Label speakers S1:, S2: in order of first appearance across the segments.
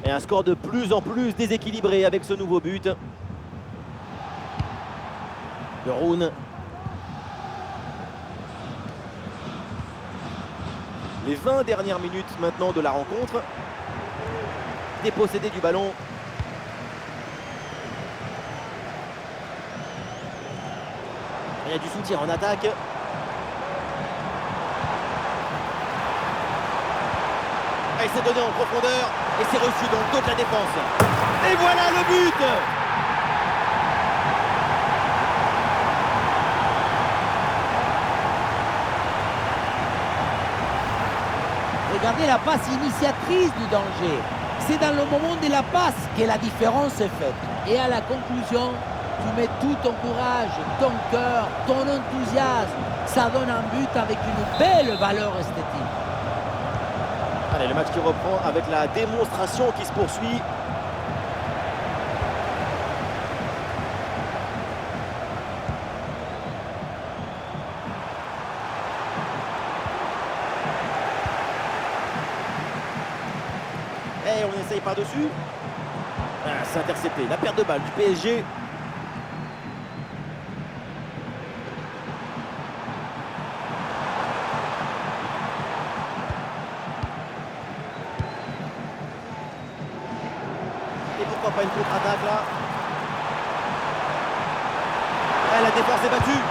S1: Et un score de plus en plus déséquilibré avec ce nouveau but. De Roon. Les 20 dernières minutes maintenant de la rencontre. Dépossédé du ballon. Il y a du soutien en attaque. Il s'est donné en profondeur et c'est reçu dans le dos de la défense. Et voilà le but!
S2: Regardez la passe initiatrice du danger. C'est dans le moment de la passe que la différence est faite. Et à la conclusion, tu mets tout ton courage, ton cœur, ton enthousiasme. Ça donne un but avec une belle valeur esthétique.
S1: Allez, le match qui reprend avec la démonstration qui se poursuit. Et on essaye par-dessus. Ah, c'est intercepté. La perte de balle du PSG. Et pourquoi pas une contre-attaque là? La défense est battue.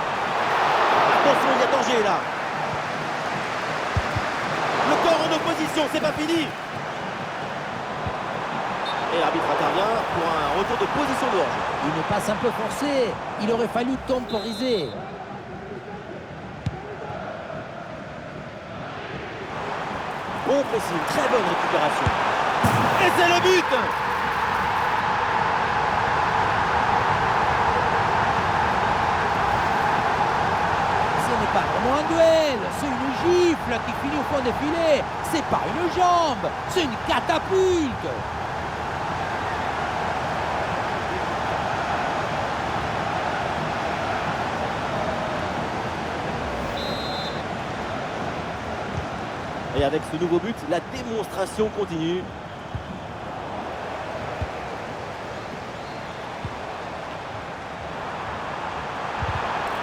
S1: Attention, il y a danger là. Le corps en opposition, c'est pas fini. Et l'arbitre intervient pour un retour de position de hors-jeu.
S2: Une passe un peu forcée. Il aurait fallu temporiser.
S1: Bon pressing, très bonne récupération. Et c'est le but!
S2: Ce n'est pas vraiment un duel, c'est une gifle qui finit au fond des filets. C'est pas une jambe, c'est une catapulte.
S1: Et avec ce nouveau but, la démonstration continue.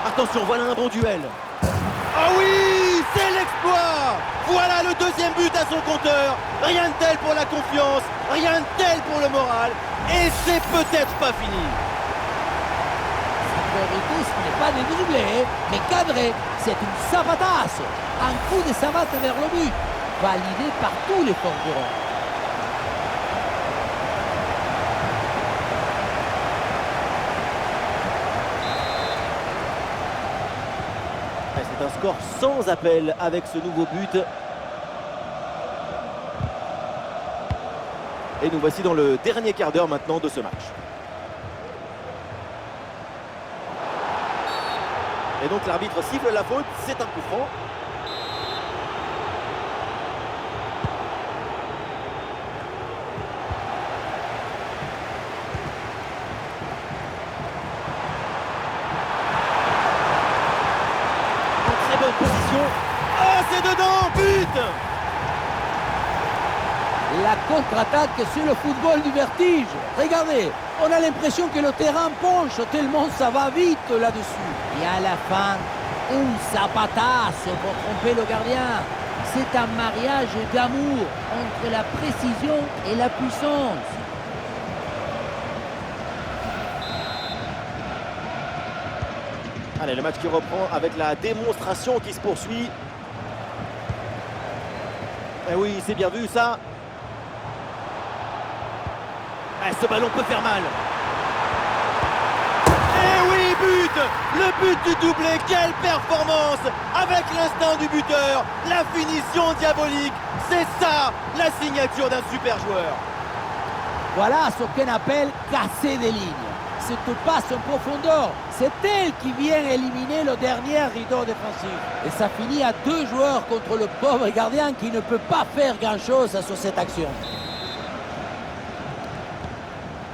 S1: Attention, voilà un bon duel. Ah oui, c'est l'exploit! Voilà le deuxième but à son compteur. Rien de tel pour la confiance, rien de tel pour le moral. Et c'est peut-être pas fini.
S2: En vérité, ce n'est pas des doublés, mais cadré. C'est une savatasse. Un coup de savate vers le but, validé par tous les forgerons.
S1: C'est un score sans appel avec ce nouveau but. Et nous voici dans le dernier quart d'heure maintenant de ce match. Et donc l'arbitre siffle la faute, c'est un coup franc. En très bonne position. Oh, c'est dedans, but!
S2: La contre-attaque, c'est le football du vertige. Regardez, on a l'impression que le terrain penche tellement ça va vite là-dessus. Et à la fin, un zapatasse pour tromper le gardien. C'est un mariage d'amour entre la précision et la puissance.
S1: Allez, le match qui reprend avec la démonstration qui se poursuit. Eh oui, c'est bien vu ça. Eh, ce ballon peut faire mal. Eh oui, but! Le but du doublé, quelle performance! Avec l'instinct du buteur, la finition diabolique. C'est ça, la signature d'un super joueur.
S2: Voilà ce qu'on appelle casser des lignes. Cette passe en profondeur, c'est elle qui vient éliminer le dernier rideau défensif. Et ça finit à 2 joueurs contre le pauvre gardien qui ne peut pas faire grand-chose sur cette action.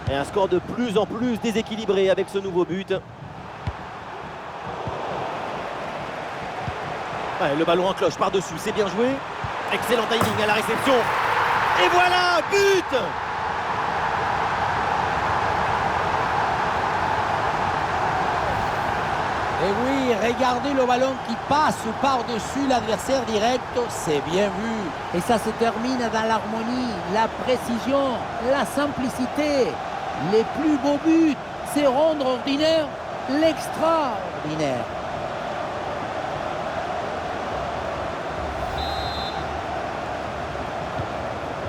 S1: Et un score de plus en plus déséquilibré avec ce nouveau but. Ouais, le ballon en cloche par-dessus, c'est bien joué. Excellent timing à la réception. Et voilà, but!
S2: Regardez le ballon qui passe par-dessus l'adversaire direct, c'est bien vu. Et ça se termine dans l'harmonie, la précision, la simplicité. Les plus beaux buts, c'est rendre ordinaire l'extraordinaire.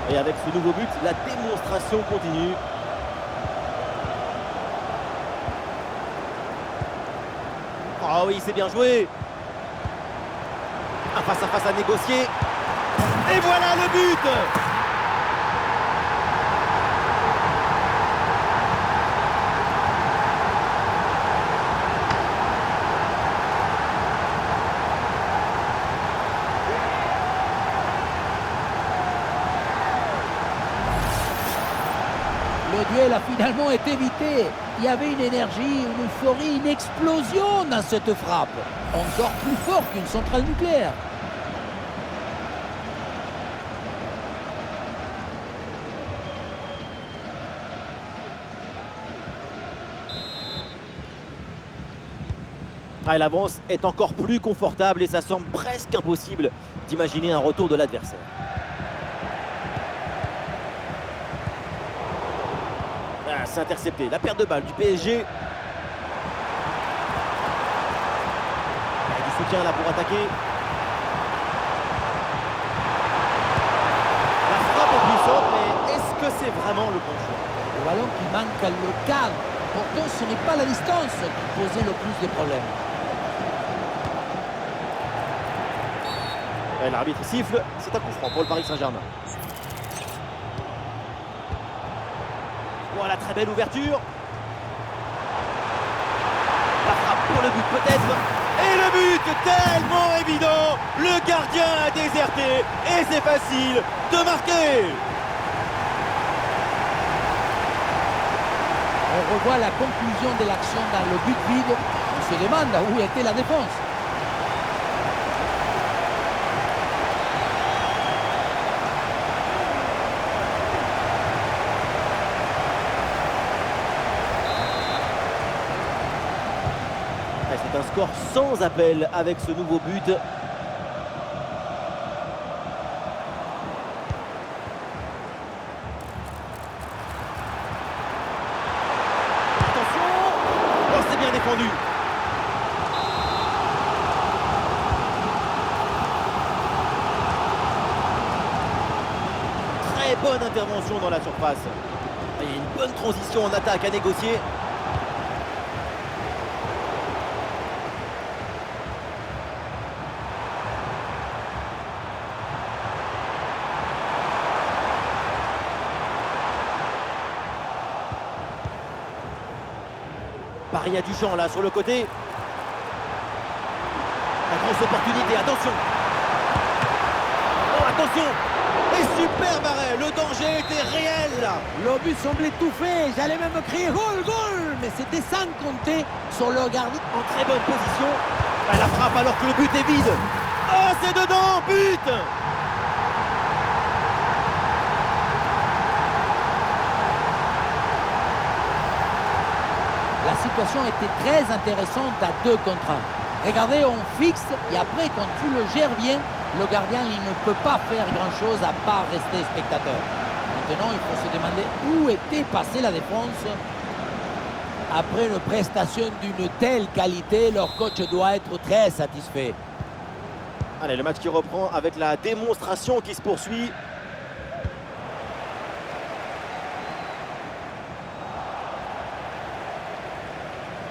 S1: Et avec ce nouveau but, la démonstration continue. Ah oui, c'est bien joué. Un face à face à négocier. Et voilà le but.
S2: Le duel a finalement été évité. Il y avait une énergie, une euphorie, une explosion dans cette frappe. Encore plus fort qu'une centrale nucléaire.
S1: Ah, l'avance est encore plus confortable et ça semble presque impossible d'imaginer un retour de l'adversaire. Ah, c'est intercepté. La perte de balle du PSG. Il y a du soutien là pour attaquer. La frappe est puissante, mais est-ce que c'est vraiment le bon choix?
S2: Le ballon qui manque le cadre. Pourtant, ce n'est pas la distance qui posait le plus de problèmes.
S1: Et l'arbitre siffle. C'est un coup franc pour le Paris Saint-Germain. Voilà, très belle ouverture. La frappe pour le but peut-être. Et le but tellement évident. Le gardien a déserté. Et c'est facile de marquer.
S2: On revoit la conclusion de l'action dans le but vide. On se demande où était la défense.
S1: C'est un score sans appel avec ce nouveau but. Attention! Oh, c'est bien défendu. Très bonne intervention dans la surface. Il y a une bonne transition en attaque à négocier. Il y a du champ là sur le côté. La grosse opportunité, attention. Oh, attention. Et super arrêt, le danger était réel là.
S2: Le but semblait tout fait, j'allais même crier goal, goal. Mais c'était sans compter sur le gardien.
S1: En très bonne position. Ah, la frappe alors que le but est vide. Oh, c'est dedans, but.
S2: La situation était très intéressante à 2 contre 1. Regardez, on fixe et après, quand tu le gères bien, le gardien il ne peut pas faire grand-chose à part rester spectateur. Maintenant, il faut se demander où était passée la défense. Après une prestation d'une telle qualité, leur coach doit être très satisfait.
S1: Allez, le match qui reprend avec la démonstration qui se poursuit.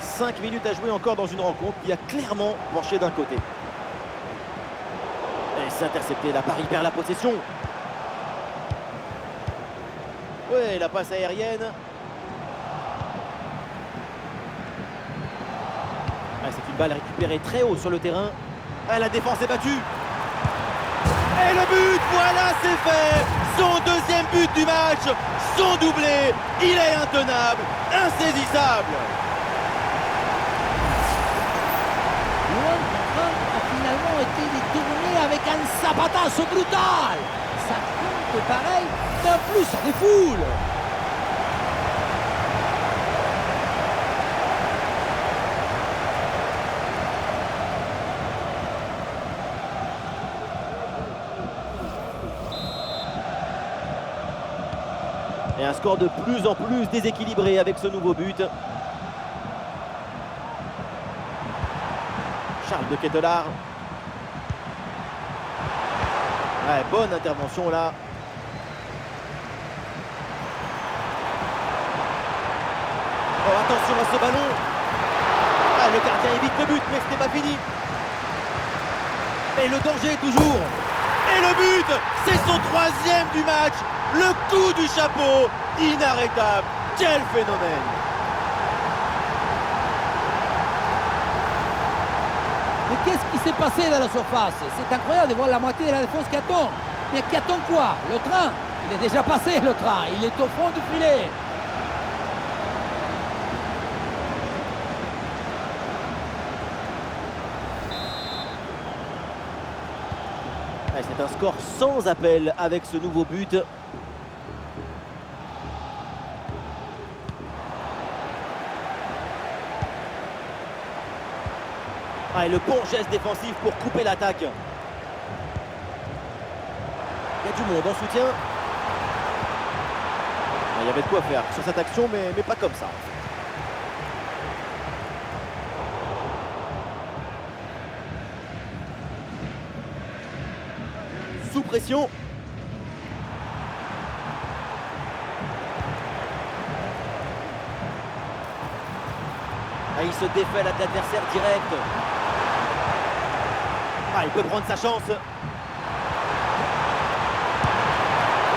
S1: « 5 minutes à jouer encore dans une rencontre qui a clairement penché d'un côté. » Et c'est intercepté, la Paris perd la possession. Ouais, la passe aérienne. Ah, c'est une balle récupérée très haut sur le terrain. Ah, la défense est battue. Et le but, voilà, c'est fait. Son deuxième but du match, son doublé. Il est intenable, insaisissable.
S2: A été détourné avec un zapatazo brutal. Ça compte pareil, d'un plus ça défoule.
S1: Et un score de plus en plus déséquilibré avec ce nouveau but. Charles de Ketelaere. Ouais, bonne intervention là. Oh, attention à ce ballon. Ah, le gardien évite le but, mais ce n'est pas fini. Et le danger toujours. Et le but, c'est son 3e du match. Le coup du chapeau, inarrêtable. Quel phénomène.
S2: Mais qu'est-ce qui s'est passé dans la surface? C'est incroyable de voir la moitié de la défense qui attend. Mais qui attend quoi? Le train? Il est déjà passé le train, il est au fond du filet.
S1: C'est un score sans appel avec ce nouveau but. Et le bon geste défensif pour couper l'attaque. Il y a du monde en soutien. Il y avait de quoi faire sur cette action, mais pas comme ça. Sous pression. Il se défait de l'adversaire direct. Il peut prendre sa chance.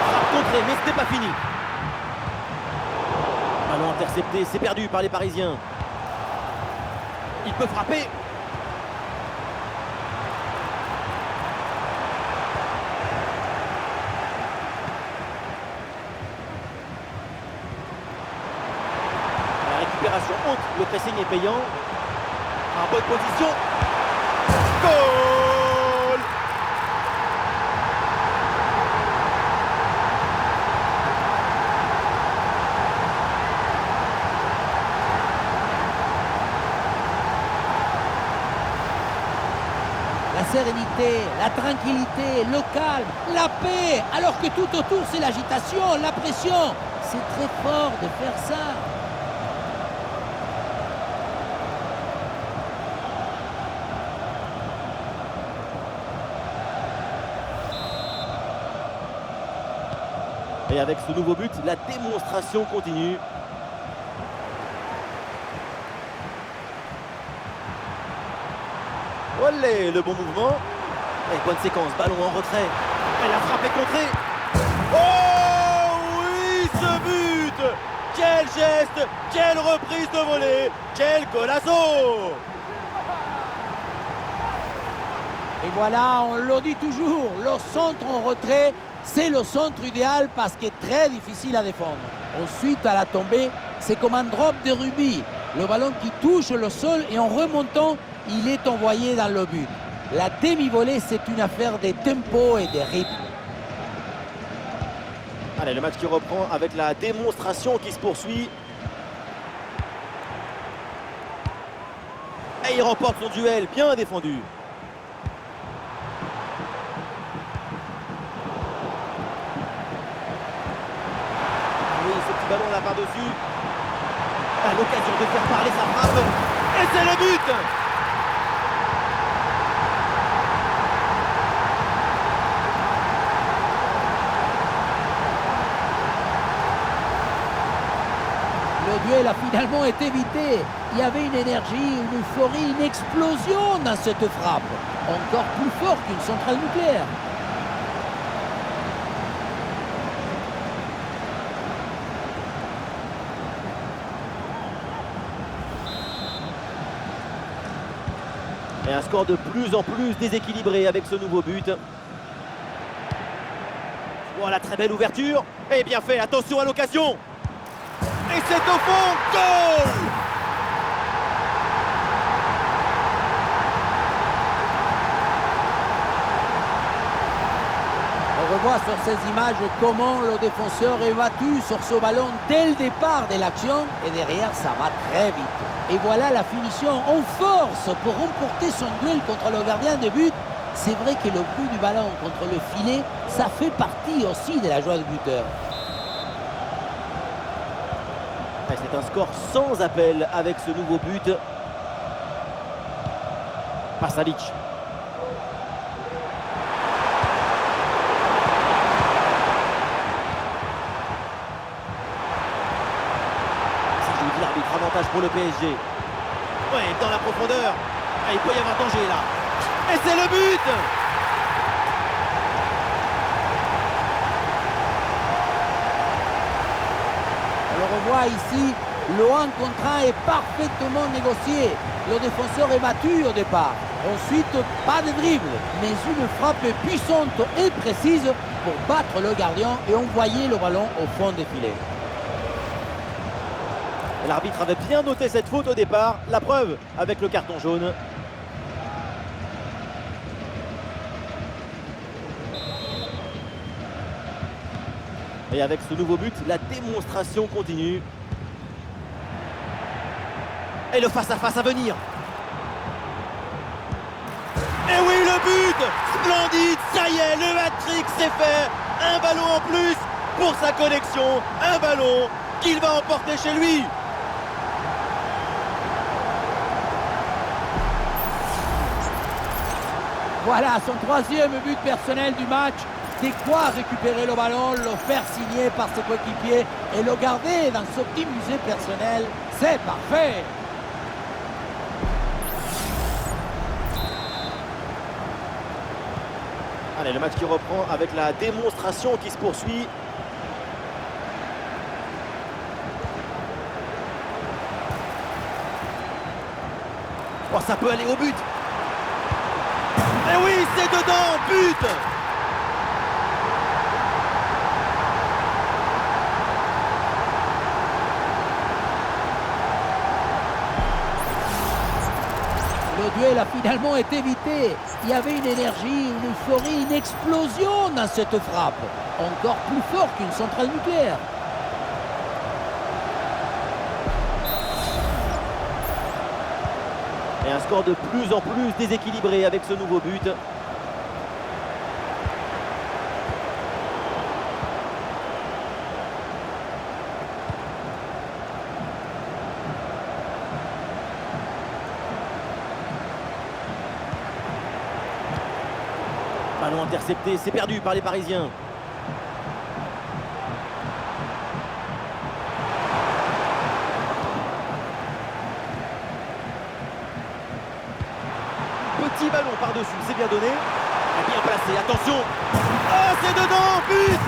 S1: Frappe contrée, mais ce n'est pas fini. Ballon intercepté, c'est perdu par les Parisiens. Il peut frapper. Récupération haute, le pressing est payant. En bonne position. Goal!
S2: La sérénité, la tranquillité, le calme, la paix, alors que tout autour c'est l'agitation, la pression. C'est très fort de faire ça.
S1: Et avec ce nouveau but, la démonstration continue. Olé, le bon mouvement. Et bonne séquence, ballon en retrait. Et la frappe est contrée. Oh oui, ce but! Quel geste, quelle reprise de volée, quel golazo!
S2: Et voilà, on le dit toujours, le centre en retrait, c'est le centre idéal parce qu'il est très difficile à défendre. Ensuite, à la tombée, c'est comme un drop de rugby. Le ballon qui touche le sol et en remontant, il est envoyé dans le but. La demi-volée, c'est une affaire de tempo et de rythme.
S1: Allez, le match qui reprend avec la démonstration qui se poursuit. Et il remporte son duel, bien défendu. Oui, ce petit ballon là par-dessus. À l'occasion de faire parler sa frappe. Et c'est le but!
S2: Le duel a finalement été évité. Il y avait une énergie, une euphorie, une explosion dans cette frappe. Encore plus fort qu'une centrale nucléaire.
S1: Et un score de plus en plus déséquilibré avec ce nouveau but. Voilà, très belle ouverture. Et bien fait, attention à l'occasion. Et c'est au fond, goal!
S2: On revoit sur ces images comment le défenseur est battu sur ce ballon dès le départ de l'action et derrière ça va très vite. Et voilà la finition en force pour remporter son duel contre le gardien de but. C'est vrai que le coup du ballon contre le filet, ça fait partie aussi de la joie du buteur.
S1: C'est un score sans appel avec ce nouveau but. Pasalic. L'arbitre, avantage pour le PSG. Ouais, dans la profondeur. Ah, il peut y avoir danger là. Et c'est le but!
S2: On voit ici, le 1 contre 1 est parfaitement négocié. Le défenseur est battu au départ. Ensuite, pas de dribble, mais une frappe puissante et précise pour battre le gardien et envoyer le ballon au fond des filets.
S1: L'arbitre avait bien noté cette faute au départ. La preuve avec le carton jaune. Et avec ce nouveau but, la démonstration continue. Et le face-à-face à venir. Et oui, le but! Splendide, ça y est, le hat-trick c'est fait. Un ballon en plus pour sa connexion. Un ballon qu'il va emporter chez lui.
S2: Voilà son troisième but personnel du match. C'est quoi récupérer le ballon, le faire signer par ses coéquipiers et le garder dans son petit musée personnel. C'est parfait.
S1: Allez, le match qui reprend avec la démonstration qui se poursuit. Oh, ça peut aller au but. Et oui, c'est dedans, but!
S2: Le duel a finalement été évité. Il y avait une énergie, une euphorie, une explosion dans cette frappe. Encore plus fort qu'une centrale nucléaire.
S1: Et un score de plus en plus déséquilibré avec ce nouveau but. Ballon intercepté, c'est perdu par les Parisiens. Petit ballon par-dessus, c'est bien donné. Et bien placé, attention. Oh, c'est dedans, but!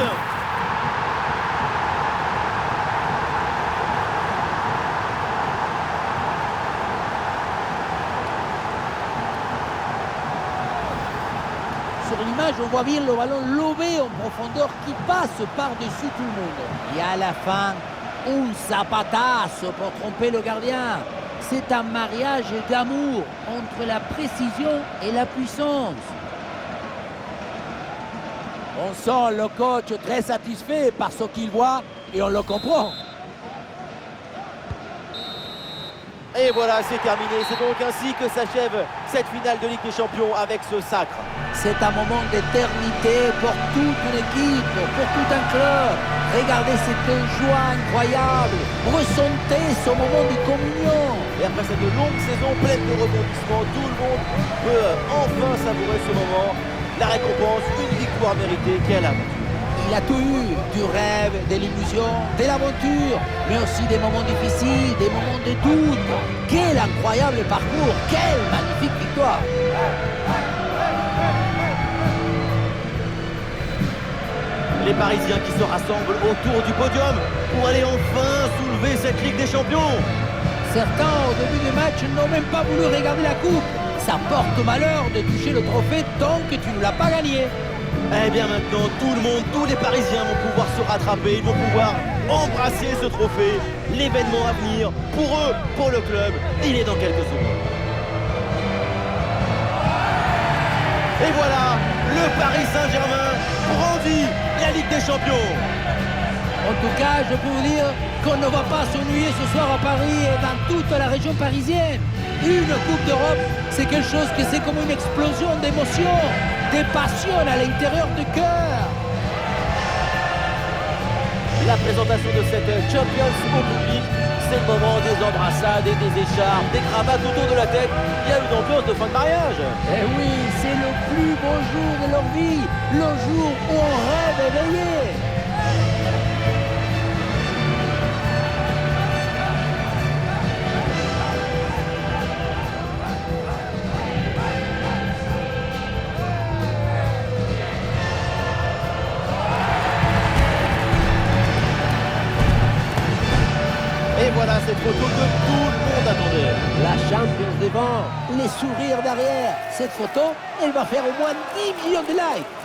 S2: Sur l'image, on voit bien le ballon lobé en profondeur qui passe par-dessus tout le monde. Et à la fin, un zapatazo pour tromper le gardien. C'est un mariage d'amour entre la précision et la puissance. On sent le coach très satisfait par ce qu'il voit et on le comprend.
S1: Et voilà, c'est terminé. C'est donc ainsi que s'achève cette finale de Ligue des Champions avec ce sacre.
S2: C'est un moment d'éternité pour toute une équipe, pour tout un club. Regardez cette joie incroyable. Ressentez ce moment de communion.
S1: Et après cette longue saison pleine de rebondissements, tout le monde peut enfin savourer ce moment. La récompense, une victoire méritée. Quelle aventure!
S2: Il a tout eu, du rêve, de l'illusion, de l'aventure, mais aussi des moments difficiles, des moments de doute. Quel incroyable parcours, quelle magnifique victoire!
S1: Les Parisiens qui se rassemblent autour du podium pour aller enfin soulever cette Ligue des Champions.
S2: Certains, au début du match, n'ont même pas voulu regarder la coupe. Ça porte malheur de toucher le trophée tant que tu ne l'as pas gagné.
S1: Eh bien maintenant, tout le monde, tous les Parisiens vont pouvoir se rattraper, ils vont pouvoir embrasser ce trophée. L'événement à venir, pour eux, pour le club, il est dans quelques secondes. Et voilà, le Paris Saint-Germain brandit la Ligue des Champions.
S2: En tout cas, je peux vous dire qu'on ne va pas s'ennuyer ce soir à Paris et dans toute la région parisienne. Une Coupe d'Europe, c'est quelque chose que c'est comme une explosion d'émotions, des passions à l'intérieur du cœur.
S3: la présentation de cette Champions au public. C'est le moment des embrassades et des écharpes, des cravates autour de la tête. Il y a une ambiance de fin de mariage.
S2: Eh oui, c'est le plus beau jour de leur vie, le jour où on rêve éveillé.
S1: Et voilà cette photo que tout le monde attendait.
S2: La Champions devant, les sourires derrière. Cette photo, elle va faire au moins 10 millions de likes.